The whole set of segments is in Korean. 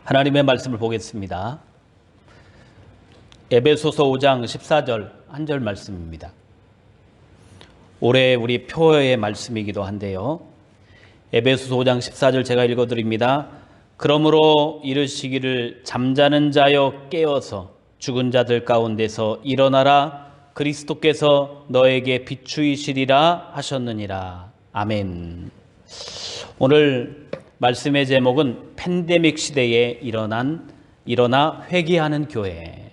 하나님의 말씀을 보겠습니다. 에베소서 5장 14절 한 절 말씀입니다. 올해 우리 표의 말씀이기도 한데요. 에베소서 5장 14절 제가 읽어드립니다. 그러므로 이르시기를 잠자는 자여 깨어서 죽은 자들 가운데서 일어나라. 그리스도께서 너에게 비추이시리라 하셨느니라. 아멘. 오늘 말씀의 제목은 팬데믹 시대에 일어나 회개하는 교회.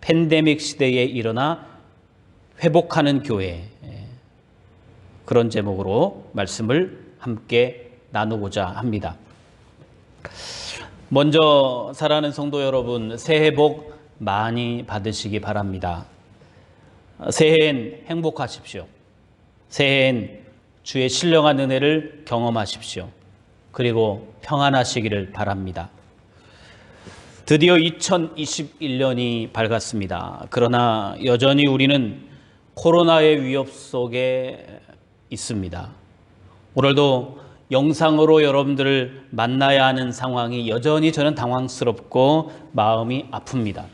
팬데믹 시대에 일어나 회복하는 교회. 그런 제목으로 말씀을 함께 나누고자 합니다. 먼저 사랑하는 성도 여러분, 새해 복 많이 받으시기 바랍니다. 새해엔 행복하십시오. 새해엔 주의 신령한 은혜를 경험하십시오. 그리고 평안하시기를 바랍니다. 드디어 2021년이 밝았습니다. 그러나 여전히 우리는 코로나의 위협 속에 있습니다. 오늘도 영상으로 여러분들을 만나야 하는 상황이 여전히 저는 당황스럽고 마음이 아픕니다.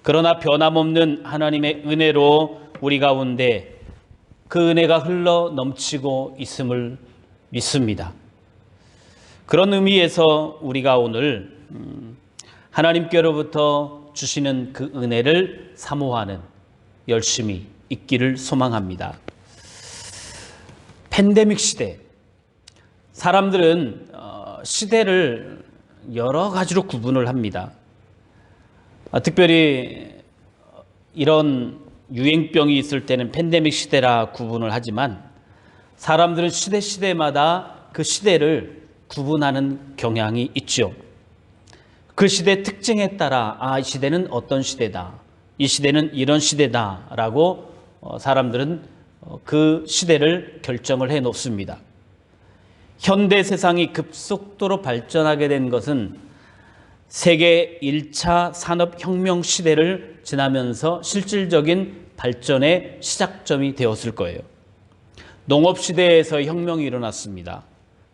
그러나 변함없는 하나님의 은혜로 우리 가운데 그 은혜가 흘러 넘치고 있음을 믿습니다. 그런 의미에서 우리가 오늘 하나님께로부터 주시는 그 은혜를 사모하는 열심히 있기를 소망합니다. 팬데믹 시대, 사람들은 시대를 여러 가지로 구분을 합니다. 특별히 이런 유행병이 있을 때는 팬데믹 시대라 구분을 하지만 사람들은 시대마다 그 시대를 구분하는 경향이 있죠. 그 시대 특징에 따라 이 시대는 어떤 시대다, 이 시대는 이런 시대다라고 사람들은 그 시대를 결정을 해 놓습니다. 현대 세상이 급속도로 발전하게 된 것은 세계 1차 산업혁명 시대를 지나면서 실질적인 발전의 시작점이 되었을 거예요. 농업시대에서 혁명이 일어났습니다.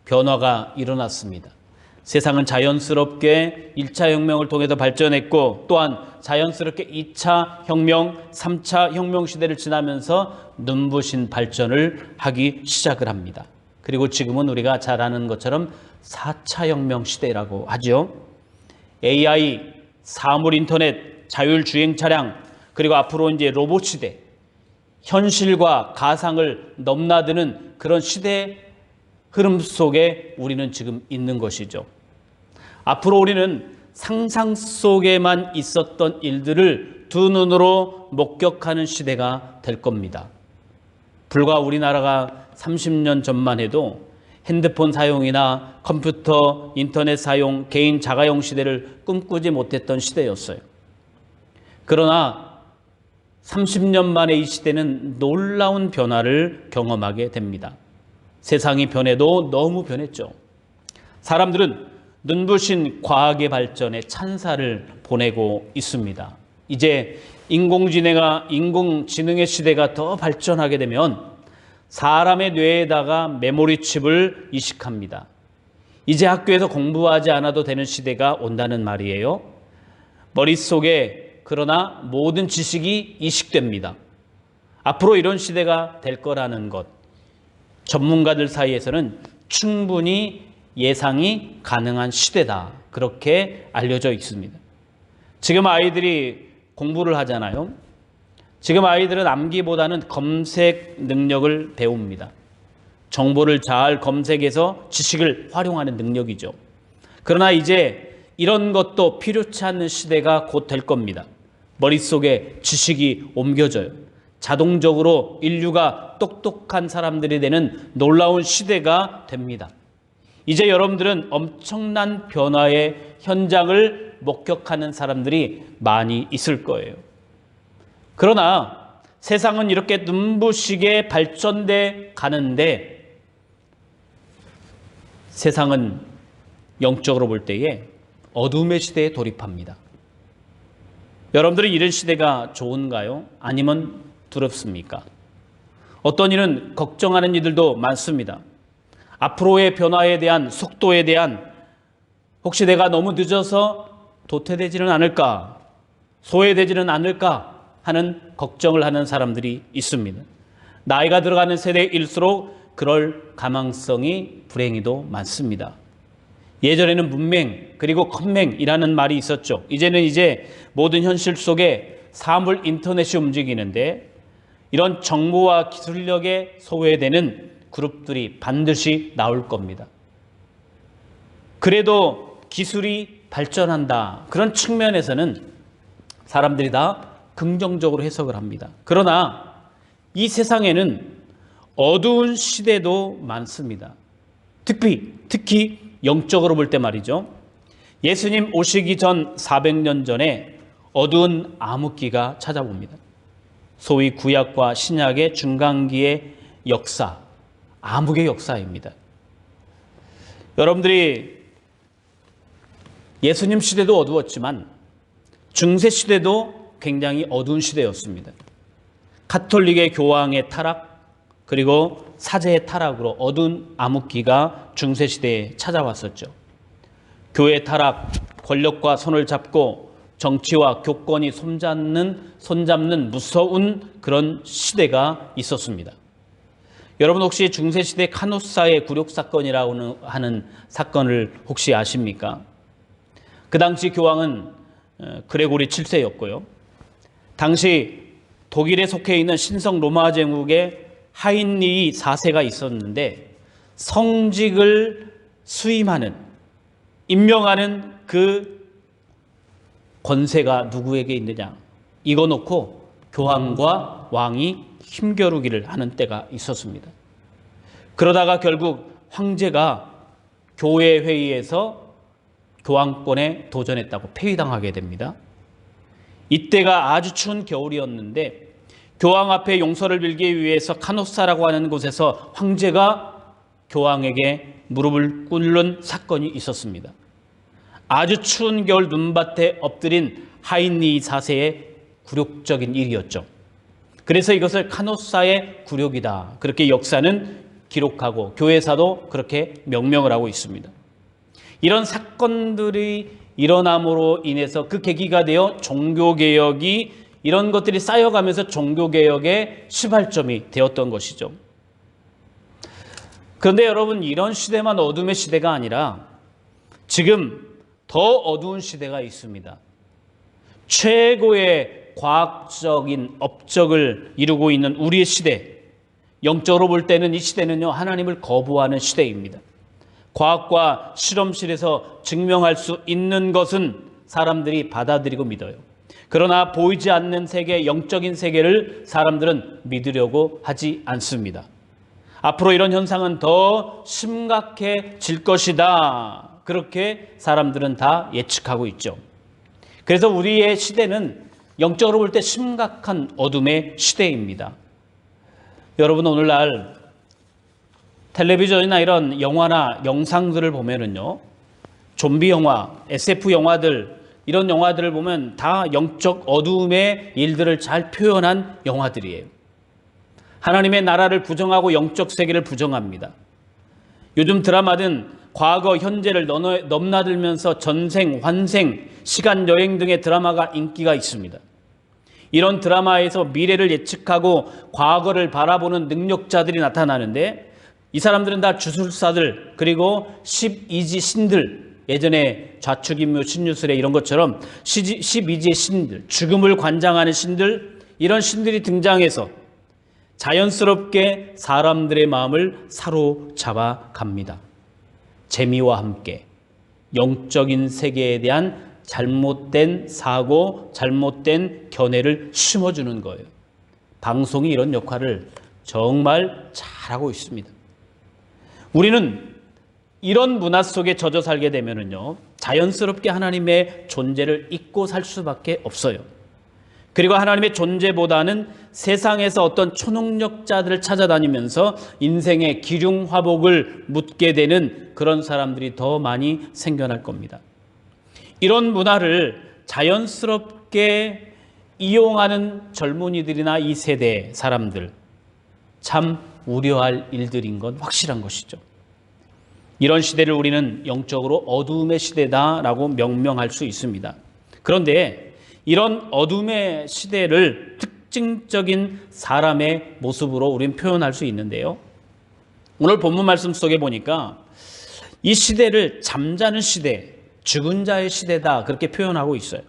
변화가 일어났습니다. 세상은 자연스럽게 1차 혁명을 통해서 발전했고 또한 자연스럽게 2차 혁명, 3차 혁명 시대를 지나면서 눈부신 발전을 하기 시작을 합니다. 그리고 지금은 우리가 잘 아는 것처럼 4차 혁명 시대라고 하죠. AI, 사물 인터넷, 자율주행 차량, 그리고 앞으로 이제 로봇 시대, 현실과 가상을 넘나드는 그런 시대 흐름 속에 우리는 지금 있는 것이죠. 앞으로 우리는 상상 속에만 있었던 일들을 두 눈으로 목격하는 시대가 될 겁니다. 불과 우리나라가 30년 전만 해도 핸드폰 사용이나 컴퓨터, 인터넷 사용, 개인 자가용 시대를 꿈꾸지 못했던 시대였어요. 그러나 30년 만에 이 시대는 놀라운 변화를 경험하게 됩니다. 세상이 변해도 너무 변했죠. 사람들은 눈부신 과학의 발전에 찬사를 보내고 있습니다. 이제 인공지능의 시대가 더 발전하게 되면 사람의 뇌에다가 메모리 칩을 이식합니다. 이제 학교에서 공부하지 않아도 되는 시대가 온다는 말이에요. 머릿속에 그러나 모든 지식이 이식됩니다. 앞으로 이런 시대가 될 거라는 것, 전문가들 사이에서는 충분히 예상이 가능한 시대다. 그렇게 알려져 있습니다. 지금 아이들이 공부를 하잖아요. 지금 아이들은 암기보다는 검색 능력을 배웁니다. 정보를 잘 검색해서 지식을 활용하는 능력이죠. 그러나 이제 이런 것도 필요치 않는 시대가 곧 될 겁니다. 머릿속에 지식이 옮겨져요. 자동적으로 인류가 똑똑한 사람들이 되는 놀라운 시대가 됩니다. 이제 여러분들은 엄청난 변화의 현장을 목격하는 사람들이 많이 있을 거예요. 그러나 세상은 이렇게 눈부시게 발전돼 가는데 세상은 영적으로 볼 때에 어둠의 시대에 돌입합니다. 여러분들은 이런 시대가 좋은가요? 아니면 두렵습니까? 어떤 이는 걱정하는 이들도 많습니다. 앞으로의 변화에 대한 속도에 대한 혹시 내가 너무 늦어서 도태되지는 않을까, 소외되지는 않을까 하는 걱정을 하는 사람들이 있습니다. 나이가 들어가는 세대일수록 그럴 가망성이 불행히도 많습니다. 예전에는 문맹 그리고 컴맹이라는 말이 있었죠. 이제는 모든 현실 속에 사물 인터넷이 움직이는데 이런 정보와 기술력에 소외되는 그룹들이 반드시 나올 겁니다. 그래도 기술이 발전한다. 그런 측면에서는 사람들이 다 긍정적으로 해석을 합니다. 그러나 이 세상에는 어두운 시대도 많습니다. 특히 영적으로 볼 때 말이죠. 예수님 오시기 전 400년 전에 어두운 암흑기가 찾아옵니다. 소위 구약과 신약의 중간기의 역사, 암흑의 역사입니다. 여러분들이 예수님 시대도 어두웠지만 중세 시대도 굉장히 어두운 시대였습니다. 가톨릭의 교황의 타락 그리고 사제의 타락으로 어두운 암흑기가 중세 시대에 찾아왔었죠. 교회 타락, 권력과 손을 잡고 정치와 교권이 손잡는 무서운 그런 시대가 있었습니다. 여러분 혹시 중세 시대 카노사의 굴욕 사건이라고 하는 사건을 혹시 아십니까? 그 당시 교황은 그레고리 7세였고요. 당시 독일에 속해 있는 신성 로마 제국의 하인리 4세가 있었는데 성직을 수임하는, 임명하는 그 권세가 누구에게 있느냐. 이거 놓고 교황과 왕이 힘겨루기를 하는 때가 있었습니다. 그러다가 결국 황제가 교회 회의에서 교황권에 도전했다고 폐위당하게 됩니다. 이때가 아주 추운 겨울이었는데 교황 앞에 용서를 빌기 위해서 카노사라고 하는 곳에서 황제가 교황에게 무릎을 꿇는 사건이 있었습니다. 아주 추운 겨울 눈밭에 엎드린 하인리 4세의 굴욕적인 일이었죠. 그래서 이것을 카노사의 굴욕이다. 그렇게 역사는 기록하고 교회사도 그렇게 명명을 하고 있습니다. 이런 사건들이 일어남으로 인해서 그 계기가 되어 종교개혁이 이런 것들이 쌓여가면서 종교개혁의 시발점이 되었던 것이죠. 그런데 여러분 이런 시대만 어둠의 시대가 아니라 지금 더 어두운 시대가 있습니다. 최고의 과학적인 업적을 이루고 있는 우리의 시대, 영적으로 볼 때는 이 시대는요 하나님을 거부하는 시대입니다. 과학과 실험실에서 증명할 수 있는 것은 사람들이 받아들이고 믿어요. 그러나 보이지 않는 세계, 영적인 세계를 사람들은 믿으려고 하지 않습니다. 앞으로 이런 현상은 더 심각해질 것이다. 그렇게 사람들은 다 예측하고 있죠. 그래서 우리의 시대는 영적으로 볼 때 심각한 어둠의 시대입니다. 여러분 오늘날 텔레비전이나 이런 영화나 영상들을 보면은요, 좀비 영화, SF 영화들, 이런 영화들을 보면 다 영적 어두움의 일들을 잘 표현한 영화들이에요. 하나님의 나라를 부정하고 영적 세계를 부정합니다. 요즘 드라마는 과거, 현재를 넘나들면서 전생, 환생, 시간 여행 등의 드라마가 인기가 있습니다. 이런 드라마에서 미래를 예측하고 과거를 바라보는 능력자들이 나타나는데 이 사람들은 다 주술사들 그리고 12지 신들, 예전에 좌축인묘 신유술에 이런 것처럼 12지의 신들, 죽음을 관장하는 신들, 이런 신들이 등장해서 자연스럽게 사람들의 마음을 사로잡아 갑니다. 재미와 함께 영적인 세계에 대한 잘못된 사고, 잘못된 견해를 심어주는 거예요. 방송이 이런 역할을 정말 잘하고 있습니다. 우리는 이런 문화 속에 젖어 살게 되면은요, 자연스럽게 하나님의 존재를 잊고 살 수밖에 없어요. 그리고 하나님의 존재보다는 세상에서 어떤 초능력자들을 찾아다니면서 인생의 기륭화복을 묻게 되는 그런 사람들이 더 많이 생겨날 겁니다. 이런 문화를 자연스럽게 이용하는 젊은이들이나 이 세대 사람들, 참 우려할 일들인 건 확실한 것이죠. 이런 시대를 우리는 영적으로 어두움의 시대다라고 명명할 수 있습니다. 그런데 이런 어둠의 시대를 특징적인 사람의 모습으로 우리는 표현할 수 있는데요. 오늘 본문 말씀 속에 보니까 이 시대를 잠자는 시대, 죽은 자의 시대다 그렇게 표현하고 있어요.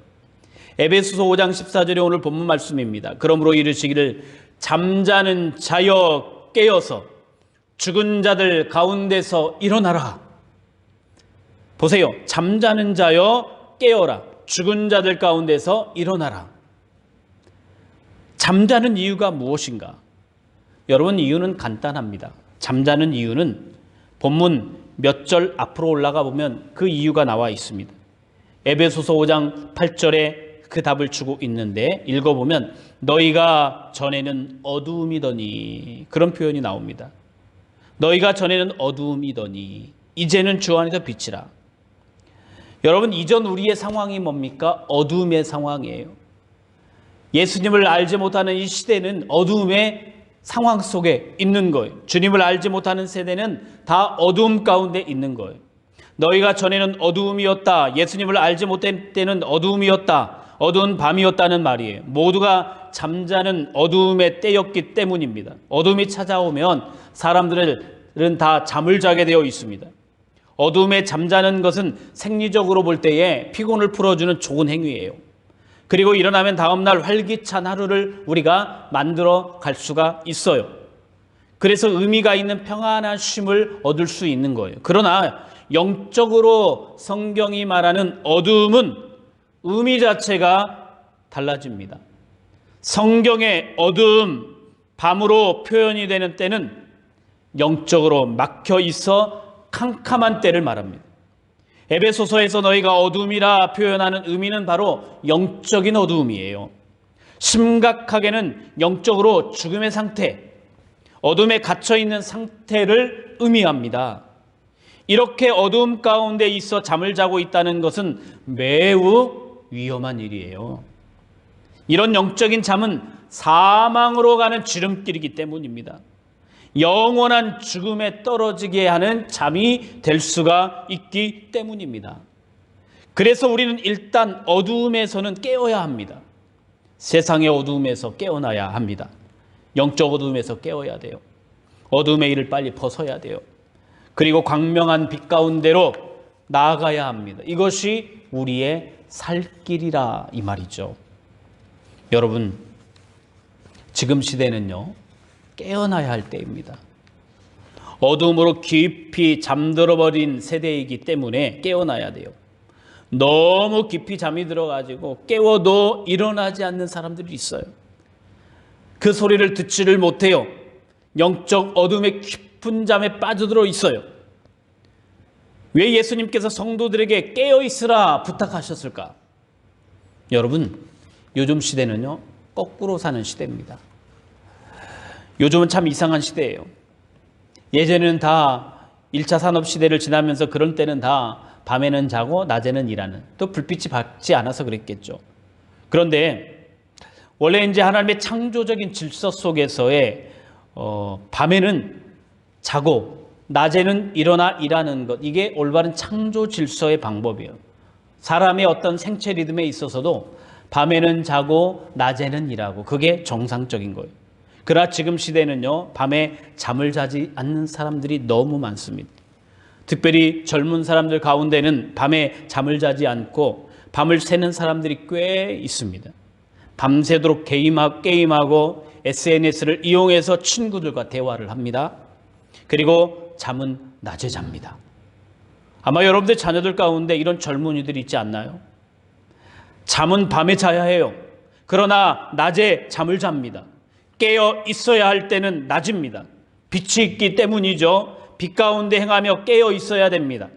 에베소서 5장 14절에 오늘 본문 말씀입니다. 그러므로 이르시기를 잠자는 자여 깨어서 죽은 자들 가운데서 일어나라. 보세요. 잠자는 자여 깨어라. 죽은 자들 가운데서 일어나라. 잠자는 이유가 무엇인가? 여러분, 이유는 간단합니다. 잠자는 이유는 본문 몇 절 앞으로 올라가 보면 그 이유가 나와 있습니다. 에베소서 5장 8절에 그 답을 주고 있는데 읽어보면 너희가 전에는 어두움이더니 그런 표현이 나옵니다. 너희가 전에는 어두움이더니 이제는 주 안에서 빛이라. 여러분, 이전 우리의 상황이 뭡니까? 어두움의 상황이에요. 예수님을 알지 못하는 이 시대는 어두움의 상황 속에 있는 거예요. 주님을 알지 못하는 세대는 다 어두움 가운데 있는 거예요. 너희가 전에는 어두움이었다. 예수님을 알지 못할 때는 어두움이었다. 어두운 밤이었다는 말이에요. 모두가 잠자는 어두움의 때였기 때문입니다. 어둠이 찾아오면 사람들은 다 잠을 자게 되어 있습니다. 어둠에 잠자는 것은 생리적으로 볼 때에 피곤을 풀어주는 좋은 행위예요. 그리고 일어나면 다음날 활기찬 하루를 우리가 만들어 갈 수가 있어요. 그래서 의미가 있는 평안한 쉼을 얻을 수 있는 거예요. 그러나 영적으로 성경이 말하는 어두움은 의미 자체가 달라집니다. 성경의 어두움, 밤으로 표현이 되는 때는 영적으로 막혀 있어 캄캄한 때를 말합니다. 에베소서에서 너희가 어둠이라 표현하는 의미는 바로 영적인 어두움이에요. 심각하게는 영적으로 죽음의 상태, 어둠에 갇혀있는 상태를 의미합니다. 이렇게 어두움 가운데 있어 잠을 자고 있다는 것은 매우 위험한 일이에요. 이런 영적인 잠은 사망으로 가는 지름길이기 때문입니다. 영원한 죽음에 떨어지게 하는 잠이 될 수가 있기 때문입니다. 그래서 우리는 일단 어두움에서는 깨어야 합니다. 세상의 어두움에서 깨어나야 합니다. 영적 어두움에서 깨어야 돼요. 어둠의 일을 빨리 벗어야 돼요. 그리고 광명한 빛 가운데로 나아가야 합니다. 이것이 우리의 살 길이라 이 말이죠. 여러분, 지금 시대는요, 깨어나야 할 때입니다. 어둠으로 깊이 잠들어버린 세대이기 때문에 깨어나야 돼요. 너무 깊이 잠이 들어가지고 깨워도 일어나지 않는 사람들이 있어요. 그 소리를 듣지를 못해요. 영적 어둠의 깊은 잠에 빠져들어 있어요. 왜 예수님께서 성도들에게 깨어있으라 부탁하셨을까? 여러분, 요즘 시대는요, 거꾸로 사는 시대입니다. 요즘은 참 이상한 시대예요. 예전에는 다 1차 산업시대를 지나면서 그런 때는 다 밤에는 자고 낮에는 일하는, 또 불빛이 밝지 않아서 그랬겠죠. 그런데 원래 이제 하나님의 창조적인 질서 속에서의 밤에는 자고 낮에는 일어나 일하는 것, 이게 올바른 창조 질서의 방법이에요. 사람의 어떤 생체 리듬에 있어서도 밤에는 자고 낮에는 일하고, 그게 정상적인 거예요. 그러나 지금 시대는요, 밤에 잠을 자지 않는 사람들이 너무 많습니다. 특별히 젊은 사람들 가운데는 밤에 잠을 자지 않고 밤을 새는 사람들이 꽤 있습니다. 밤새도록 게임하고 SNS를 이용해서 친구들과 대화를 합니다. 그리고 잠은 낮에 잡니다. 아마 여러분들 자녀들 가운데 이런 젊은이들이 있지 않나요? 잠은 밤에 자야 해요. 그러나 낮에 잠을 잡니다. 깨어 있어야 할 때는 낮입니다. 빛이 있기 때문이죠. 빛 가운데 행하며 깨어 있어야 됩니다.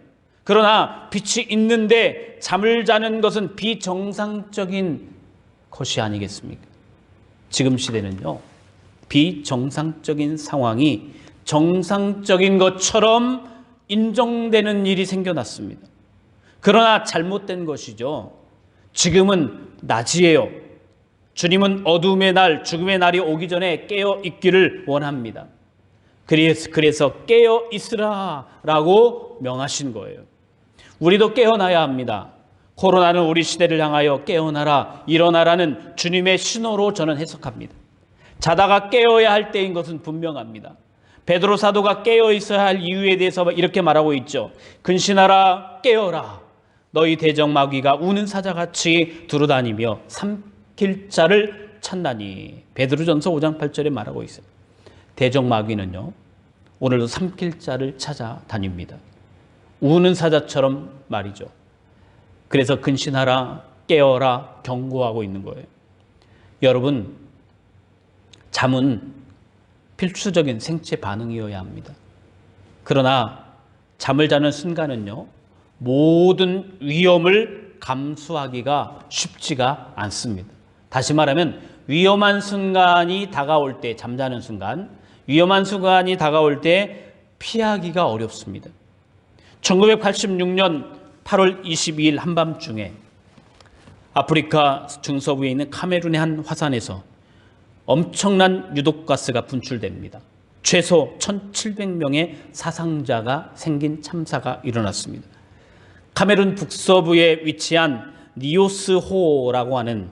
그러나 빛이 있는데 잠을 자는 것은 비정상적인 것이 아니겠습니까? 지금 시대는요, 비정상적인 상황이 정상적인 것처럼 인정되는 일이 생겨났습니다. 그러나 잘못된 것이죠. 지금은 낮이에요. 주님은 어두움의 날, 죽음의 날이 오기 전에 깨어 있기를 원합니다. 그래서 깨어 있으라라고 명하신 거예요. 우리도 깨어나야 합니다. 코로나는 우리 시대를 향하여 깨어나라, 일어나라는 주님의 신호로 저는 해석합니다. 자다가 깨어야 할 때인 것은 분명합니다. 베드로 사도가 깨어 있어야 할 이유에 대해서 이렇게 말하고 있죠. 근신하라, 깨어라. 너희 대적마귀가 우는 사자같이 두루다니며 삼킬 자를 찾나니. 베드로전서 5장 8절에 말하고 있어요. 대적마귀는요, 오늘도 삼킬 자를 찾아다닙니다. 우는 사자처럼 말이죠. 그래서 근신하라, 깨어라 경고하고 있는 거예요. 여러분, 잠은 필수적인 생체 반응이어야 합니다. 그러나 잠을 자는 순간은요, 모든 위험을 감수하기가 쉽지가 않습니다. 다시 말하면 위험한 순간이 다가올 때, 잠자는 순간, 위험한 순간이 다가올 때 피하기가 어렵습니다. 1986년 8월 22일 한밤중에 아프리카 중서부에 있는 카메룬의 한 화산에서 엄청난 유독가스가 분출됩니다. 최소 1,700명의 사상자가 생긴 참사가 일어났습니다. 카메룬 북서부에 위치한 니오스호라고 하는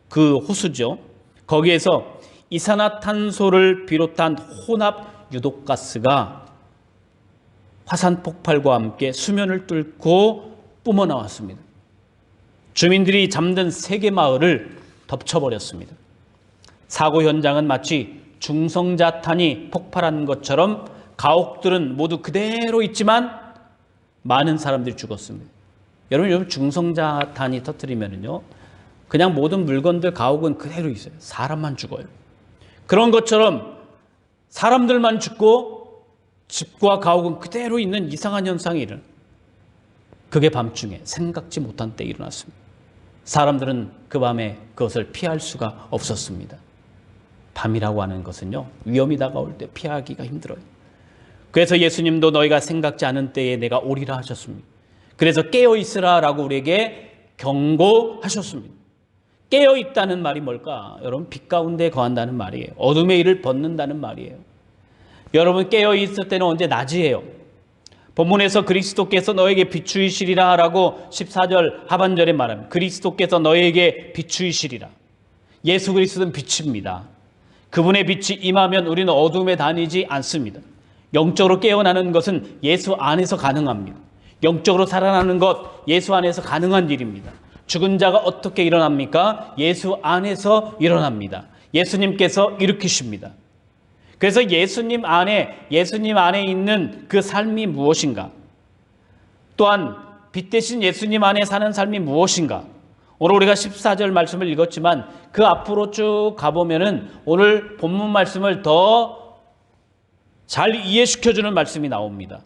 그 호수죠. 거기에서 이산화탄소를 비롯한 혼합 유독가스가 화산 폭발과 함께 수면을 뚫고 뿜어나왔습니다. 주민들이 잠든 3개 마을을 덮쳐버렸습니다. 사고 현장은 마치 중성자탄이 폭발한 것처럼 가옥들은 모두 그대로 있지만 많은 사람들이 죽었습니다. 여러분 중성자탄이 터뜨리면요, 그냥 모든 물건들, 가옥은 그대로 있어요. 사람만 죽어요. 그런 것처럼 사람들만 죽고 집과 가옥은 그대로 있는 이상한 현상이 일어나요. 그게 밤중에 생각지 못한 때 일어났습니다. 사람들은 그 밤에 그것을 피할 수가 없었습니다. 밤이라고 하는 것은요, 위험이 다가올 때 피하기가 힘들어요. 그래서 예수님도 너희가 생각지 않은 때에 내가 오리라 하셨습니다. 그래서 깨어있으라라고 우리에게 경고하셨습니다. 깨어있다는 말이 뭘까? 여러분, 빛 가운데 거한다는 말이에요. 어둠의 일을 벗는다는 말이에요. 여러분, 깨어있을 때는 언제? 낮이에요. 본문에서 그리스도께서 너에게 비추이시리라 라고 14절 하반절에 말합니다. 그리스도께서 너에게 비추이시리라. 예수 그리스도는 빛입니다. 그분의 빛이 임하면 우리는 어둠에 다니지 않습니다. 영적으로 깨어나는 것은 예수 안에서 가능합니다. 영적으로 살아나는 것, 예수 안에서 가능한 일입니다. 죽은 자가 어떻게 일어납니까? 예수 안에서 일어납니다. 예수님께서 일으키십니다. 그래서 예수님 안에 있는 그 삶이 무엇인가? 또한 빛 대신 예수님 안에 사는 삶이 무엇인가? 오늘 우리가 14절 말씀을 읽었지만 그 앞으로 쭉 가보면은 오늘 본문 말씀을 더 잘 이해시켜주는 말씀이 나옵니다.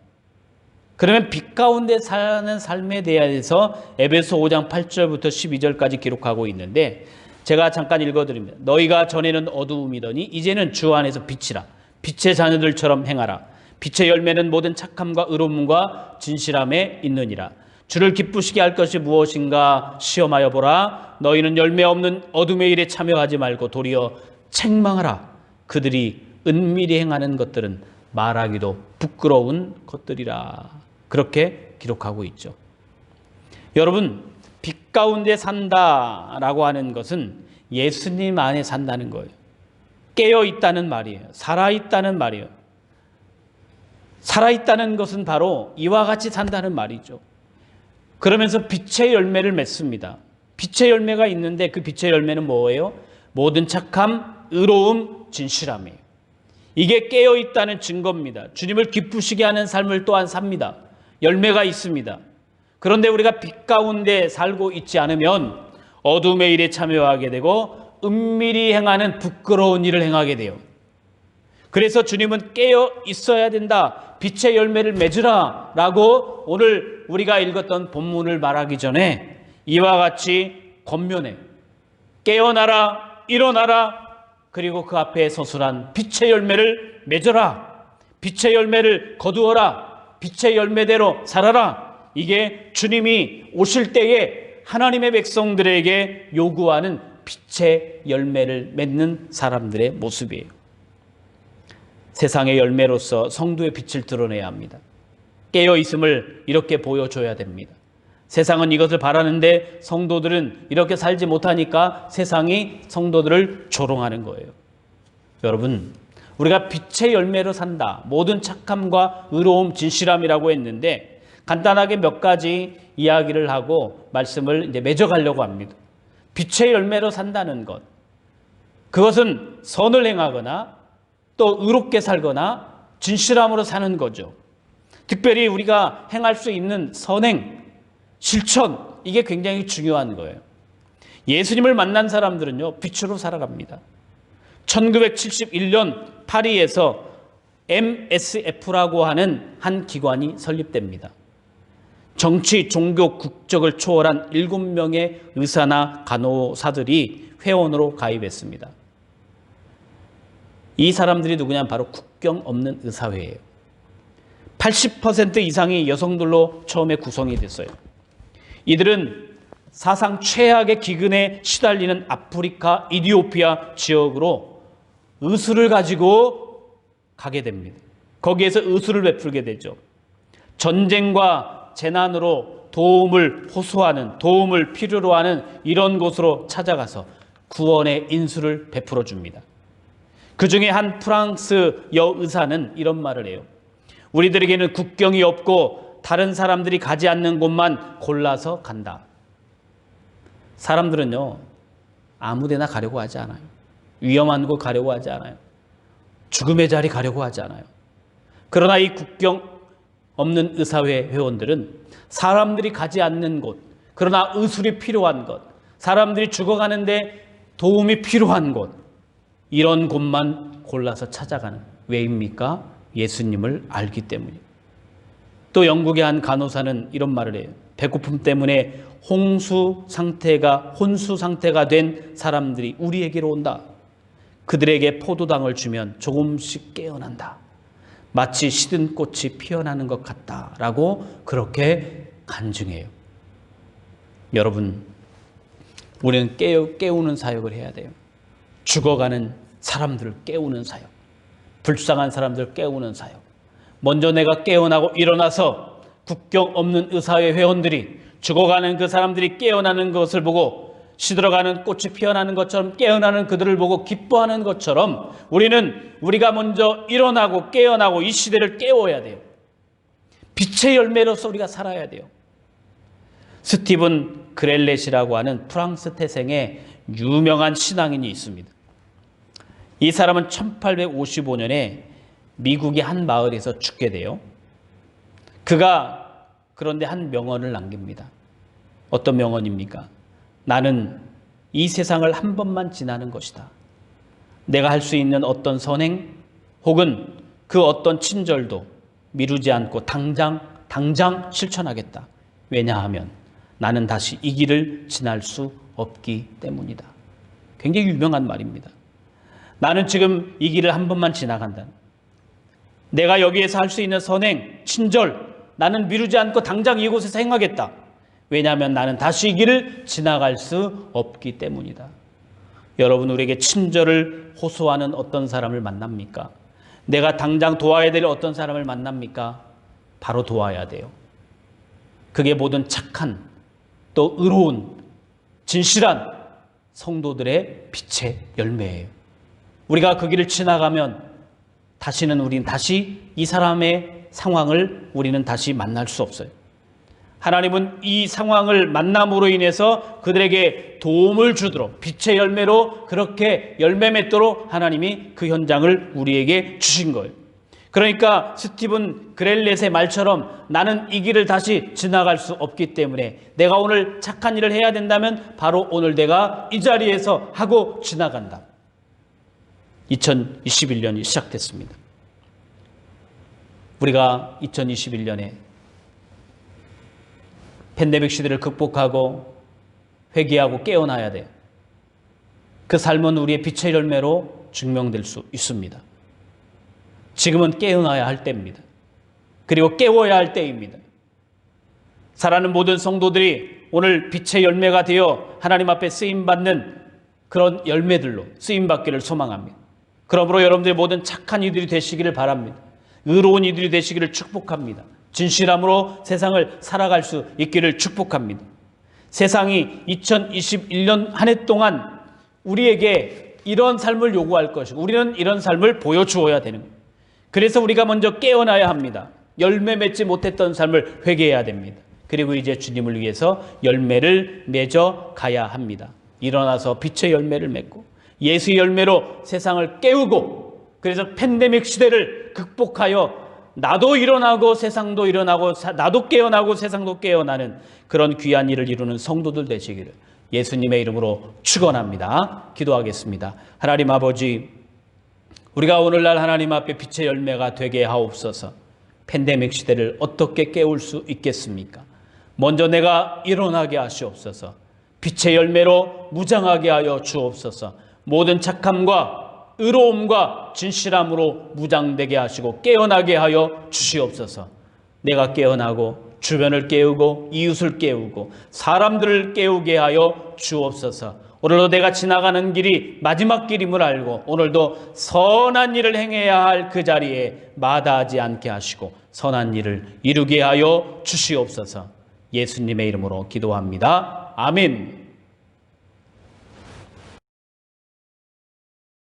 그러면 빛 가운데 사는 삶에 대해서 에베소 5장 8절부터 12절까지 기록하고 있는데, 제가 잠깐 읽어드립니다. 너희가 전에는 어두움이더니 이제는 주 안에서 빛이라. 빛의 자녀들처럼 행하라. 빛의 열매는 모든 착함과 의로움과 진실함에 있느니라. 주를 기쁘시게 할 것이 무엇인가 시험하여 보라. 너희는 열매 없는 어둠의 일에 참여하지 말고 도리어 책망하라. 그들이 은밀히 행하는 것들은 말하기도 부끄러운 것들이라. 그렇게 기록하고 있죠. 여러분, 빛 가운데 산다라고 하는 것은 예수님 안에 산다는 거예요. 깨어 있다는 말이에요. 살아있다는 말이에요. 살아있다는 것은 바로 이와 같이 산다는 말이죠. 그러면서 빛의 열매를 맺습니다. 빛의 열매가 있는데 그 빛의 열매는 뭐예요? 모든 착함, 의로움, 진실함이에요. 이게 깨어있다는 증거입니다. 주님을 기쁘시게 하는 삶을 또한 삽니다. 열매가 있습니다. 그런데 우리가 빛 가운데 살고 있지 않으면 어둠의 일에 참여하게 되고 은밀히 행하는 부끄러운 일을 행하게 돼요. 그래서 주님은 깨어 있어야 된다. 빛의 열매를 맺으라 라고 오늘 우리가 읽었던 본문을 말하기 전에 이와 같이 권면해. 깨어나라, 일어나라, 그리고 그 앞에 서술한 빛의 열매를 맺어라. 빛의 열매를 거두어라. 빛의 열매대로 살아라. 이게 주님이 오실 때에 하나님의 백성들에게 요구하는 빛의 열매를 맺는 사람들의 모습이에요. 세상의 열매로서 성도의 빛을 드러내야 합니다. 깨어 있음을 이렇게 보여줘야 됩니다. 세상은 이것을 바라는데 성도들은 이렇게 살지 못하니까 세상이 성도들을 조롱하는 거예요. 여러분, 우리가 빛의 열매로 산다. 모든 착함과 의로움, 진실함이라고 했는데 간단하게 몇 가지 이야기를 하고 말씀을 이제 맺어가려고 합니다. 빛의 열매로 산다는 것. 그것은 선을 행하거나 또 의롭게 살거나 진실함으로 사는 거죠. 특별히 우리가 행할 수 있는 선행, 실천, 이게 굉장히 중요한 거예요. 예수님을 만난 사람들은요, 빛으로 살아갑니다. 1971년 파리에서 MSF라고 하는 한 기관이 설립됩니다. 정치, 종교, 국적을 초월한 7명의 의사나 간호사들이 회원으로 가입했습니다. 이 사람들이 누구냐면 바로 국경 없는 의사회예요. 80% 이상이 여성들로 처음에 구성이 됐어요. 이들은 사상 최악의 기근에 시달리는 아프리카, 이디오피아 지역으로 의술을 가지고 가게 됩니다. 거기에서 의술을 베풀게 되죠. 전쟁과 재난으로 도움을 호소하는, 도움을 필요로 하는 이런 곳으로 찾아가서 구원의 인수를 베풀어 줍니다. 그 중에 한 프랑스 여의사는 이런 말을 해요. 우리들에게는 국경이 없고 다른 사람들이 가지 않는 곳만 골라서 간다. 사람들은요, 아무 데나 가려고 하지 않아요. 위험한 곳 가려고 하지 않아요. 죽음의 자리 가려고 하지 않아요. 그러나 이 국경 없는 의사회 회원들은 사람들이 가지 않는 곳, 그러나 의술이 필요한 곳, 사람들이 죽어가는데 도움이 필요한 곳, 이런 곳만 골라서 찾아가는, 왜입니까? 예수님을 알기 때문이에요. 또 영국의 한 간호사는 이런 말을 해요. 배고픔 때문에 혼수 상태가 된 사람들이 우리에게로 온다. 그들에게 포도당을 주면 조금씩 깨어난다. 마치 시든 꽃이 피어나는 것 같다라고 그렇게 간증해요. 여러분, 우리는 깨우는 사역을 해야 돼요. 죽어가는 사람들을 깨우는 사역, 불쌍한 사람들을 깨우는 사역. 먼저 내가 깨어나고 일어나서 국경 없는 의사회 회원들이 죽어가는 그 사람들이 깨어나는 것을 보고 시들어가는 꽃이 피어나는 것처럼 깨어나는 그들을 보고 기뻐하는 것처럼 우리가 먼저 일어나고 깨어나고 이 시대를 깨워야 돼요. 빛의 열매로서 우리가 살아야 돼요. 스티븐 그렐렛이라고 하는 프랑스 태생의 유명한 신앙인이 있습니다. 이 사람은 1855년에 미국의 한 마을에서 죽게 돼요. 그가 그런데 한 명언을 남깁니다. 어떤 명언입니까? 나는 이 세상을 한 번만 지나는 것이다. 내가 할 수 있는 어떤 선행 혹은 그 어떤 친절도 미루지 않고 당장 실천하겠다. 왜냐하면 나는 다시 이 길을 지날 수 없기 때문이다. 굉장히 유명한 말입니다. 나는 지금 이 길을 한 번만 지나간다. 내가 여기에서 할 수 있는 선행, 친절, 나는 미루지 않고 당장 이곳에서 행하겠다. 왜냐하면 나는 다시 이 길을 지나갈 수 없기 때문이다. 여러분, 우리에게 친절을 호소하는 어떤 사람을 만납니까? 내가 당장 도와야 될 어떤 사람을 만납니까? 바로 도와야 돼요. 그게 모든 착한, 또 의로운, 진실한 성도들의 빛의 열매예요. 우리가 그 길을 지나가면 우리는 다시 이 사람의 상황을 우리는 다시 만날 수 없어요. 하나님은 이 상황을 만남으로 인해서 그들에게 도움을 주도록 빛의 열매로 그렇게 열매 맺도록 하나님이 그 현장을 우리에게 주신 거예요. 그러니까 스티븐 그렐렛의 말처럼 나는 이 길을 다시 지나갈 수 없기 때문에 내가 오늘 착한 일을 해야 된다면 바로 오늘 내가 이 자리에서 하고 지나간다. 2021년이 시작됐습니다. 우리가 2021년에 팬데믹 시대를 극복하고 회개하고 깨어나야 돼요. 그 삶은 우리의 빛의 열매로 증명될 수 있습니다. 지금은 깨어나야 할 때입니다. 그리고 깨워야 할 때입니다. 사랑하는 모든 성도들이 오늘 빛의 열매가 되어 하나님 앞에 쓰임받는 그런 열매들로 쓰임받기를 소망합니다. 그러므로 여러분들의 모든 착한 이들이 되시기를 바랍니다. 의로운 이들이 되시기를 축복합니다. 진실함으로 세상을 살아갈 수 있기를 축복합니다. 세상이 2021년 한 해 동안 우리에게 이런 삶을 요구할 것이고 우리는 이런 삶을 보여주어야 되는 거예요. 그래서 우리가 먼저 깨어나야 합니다. 열매 맺지 못했던 삶을 회개해야 됩니다. 그리고 이제 주님을 위해서 열매를 맺어 가야 합니다. 일어나서 빛의 열매를 맺고 예수의 열매로 세상을 깨우고, 그래서 팬데믹 시대를 극복하여 나도 일어나고 세상도 일어나고 나도 깨어나고 세상도 깨어나는 그런 귀한 일을 이루는 성도들 되시기를 예수님의 이름으로 축원합니다. 기도하겠습니다. 하나님 아버지, 우리가 오늘날 하나님 앞에 빛의 열매가 되게 하옵소서. 팬데믹 시대를 어떻게 깨울 수 있겠습니까? 먼저 내가 일어나게 하시옵소서. 빛의 열매로 무장하게 하여 주옵소서. 모든 착함과 의로움과 진실함으로 무장되게 하시고 깨어나게 하여 주시옵소서. 내가 깨어나고 주변을 깨우고 이웃을 깨우고 사람들을 깨우게 하여 주옵소서. 오늘도 내가 지나가는 길이 마지막 길임을 알고 오늘도 선한 일을 행해야 할 그 자리에 마다하지 않게 하시고 선한 일을 이루게 하여 주시옵소서. 예수님의 이름으로 기도합니다. 아멘.